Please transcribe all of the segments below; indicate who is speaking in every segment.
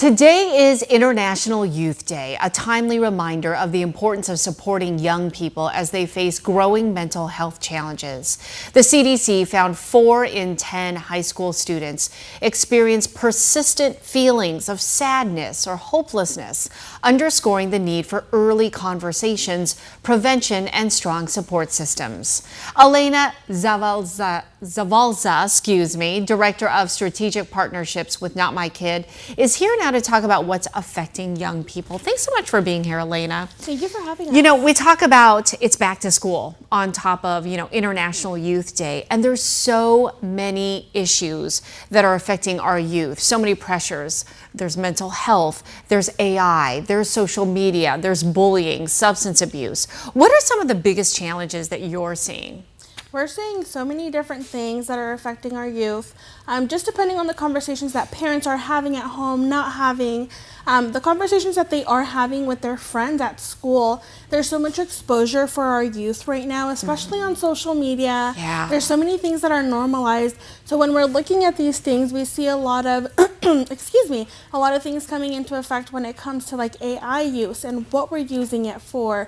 Speaker 1: Today is International Youth Day, a timely reminder of the importance of supporting young people as they face growing mental health challenges. The CDC found 4 in 10 high school students experience persistent feelings of sadness or hopelessness, underscoring the need for early conversations, prevention, and strong support systems. Elena Zavalza, Director of Strategic Partnerships with Not My Kid, is here now to talk about what's affecting young people. Thanks so much for being here, Elena.
Speaker 2: Thank you for having us.
Speaker 1: You know, we talk about it's back to school on top of, International Youth Day, and there's so many issues that are affecting our youth, so many pressures. There's mental health, there's AI, there's social media, there's bullying, substance abuse. What are some of the biggest challenges that you're seeing?
Speaker 2: We're seeing so many different things that are affecting our youth, just depending on the conversations that parents are having at home, not having, the conversations that they are having with their friends at school. There's so much exposure for our youth right now, especially on social media.
Speaker 1: Yeah.
Speaker 2: There's so many things that are normalized. So when we're looking at these things, we see a lot of, a lot of things coming into effect when it comes to like AI use and what we're using it for,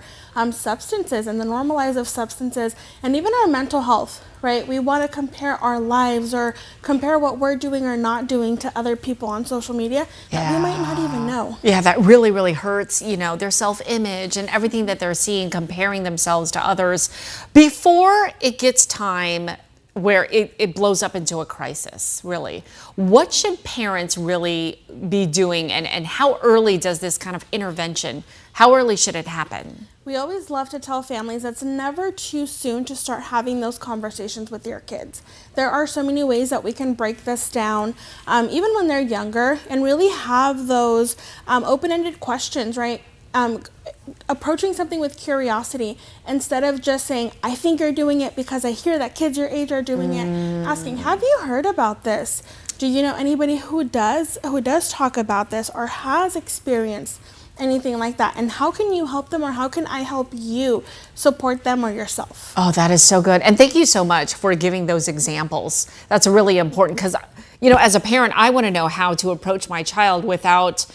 Speaker 2: substances and the normalize of substances, and even our mental health, right? We want to compare our lives or compare what we're doing or not doing to other people on social media that we might not even know.
Speaker 1: Yeah, that really, really hurts, their self-image and everything that they're seeing, comparing themselves to others before it gets time where it blows up into a crisis, really. What should parents really be doing, and how early does this kind of intervention, how early should it happen?
Speaker 2: We always love to tell families it's never too soon to start having those conversations with your kids. There are so many ways that we can break this down, even when they're younger, and really have those open-ended questions, right? Approaching something with curiosity instead of just saying, I think you're doing it because I hear that kids your age are doing it. Asking, have you heard about this? Do you know anybody who does talk about this or has experienced anything like that? And how can you help them, or how can I help you support them or yourself?
Speaker 1: Oh, that is so good. And thank you so much for giving those examples. That's really important because, as a parent, I want to know how to approach my child without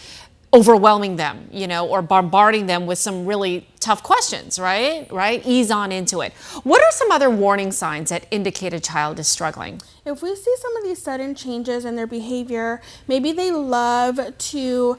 Speaker 1: overwhelming them, or bombarding them with some really tough questions, right? Ease on into it. What are some other warning signs that indicate a child is struggling?
Speaker 2: If we see some of these sudden changes in their behavior, maybe they love to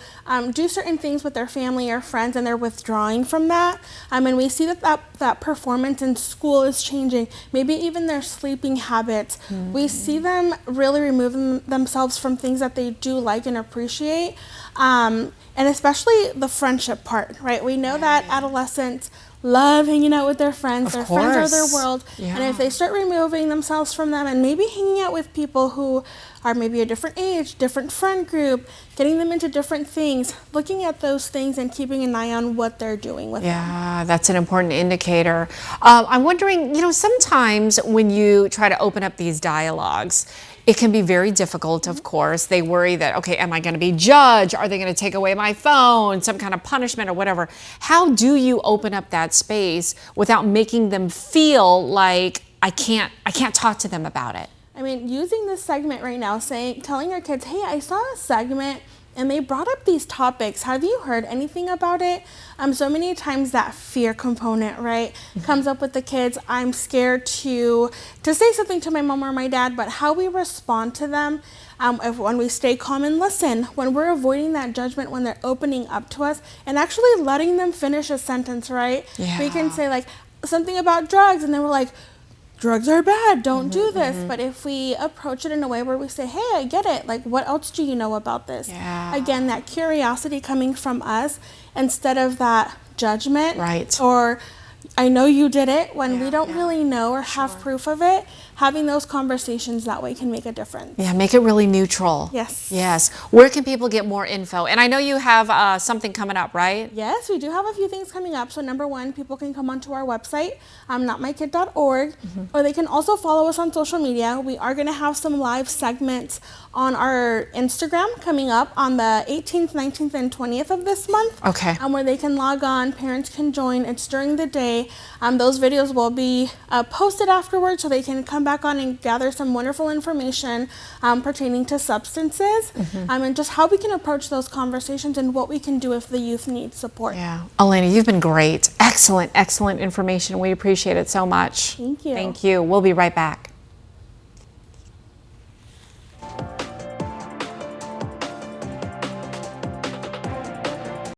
Speaker 2: do certain things with their family or friends and they're withdrawing from that, and we see that performance in school is changing, maybe even their sleeping habits. We see them really removing themselves from things that they do like and appreciate, and especially the friendship part, right? We know that adolescents love hanging out with their friends. Their friends are their world. Yeah. And if they start removing themselves from them and maybe hanging out with people who are maybe a different age, different friend group, getting them into different things, looking at those things and keeping an eye on what they're doing with them.
Speaker 1: Yeah, that's an important indicator. I'm wondering, sometimes when you try to open up these dialogues, it can be very difficult, of course. They worry that, okay, am I going to be judged? Are they going to take away my phone? Some kind of punishment or whatever. How do you open up that space without making them feel like I can't talk to them about it?
Speaker 2: I mean, using this segment right now, telling our kids, hey, I saw a segment and they brought up these topics. Have you heard anything about it? So many times that fear component, right, comes up with the kids. I'm scared to say something to my mom or my dad, but how we respond to them, when we stay calm and listen, when we're avoiding that judgment, when they're opening up to us and actually letting them finish a sentence, right?
Speaker 1: Yeah.
Speaker 2: We can say like something about drugs and then we're like, drugs are bad, don't do this. But if we approach it in a way where we say, hey, I get it, like what else do you know about this?
Speaker 1: Yeah.
Speaker 2: Again, that curiosity coming from us instead of that judgment.
Speaker 1: Right.
Speaker 2: Or I know you did it when we don't really know or have proof of it. Having those conversations that way can make a difference.
Speaker 1: Yeah, make it really neutral.
Speaker 2: Yes.
Speaker 1: Yes. Where can people get more info? And I know you have something coming up, right?
Speaker 2: Yes, we do have a few things coming up. So number one, people can come onto our website, notmykid.org, or they can also follow us on social media. We are going to have some live segments on our Instagram coming up on the 18th, 19th, and 20th of this month.
Speaker 1: Okay.
Speaker 2: Where they can log on, parents can join. It's during the day. Day. Those videos will be posted afterwards so they can come back on and gather some wonderful information pertaining to substances and just how we can approach those conversations and what we can do if the youth needs support.
Speaker 1: Yeah. Elena, you've been great. Excellent, excellent information. We appreciate it so much.
Speaker 2: Thank you.
Speaker 1: Thank you. We'll be right back.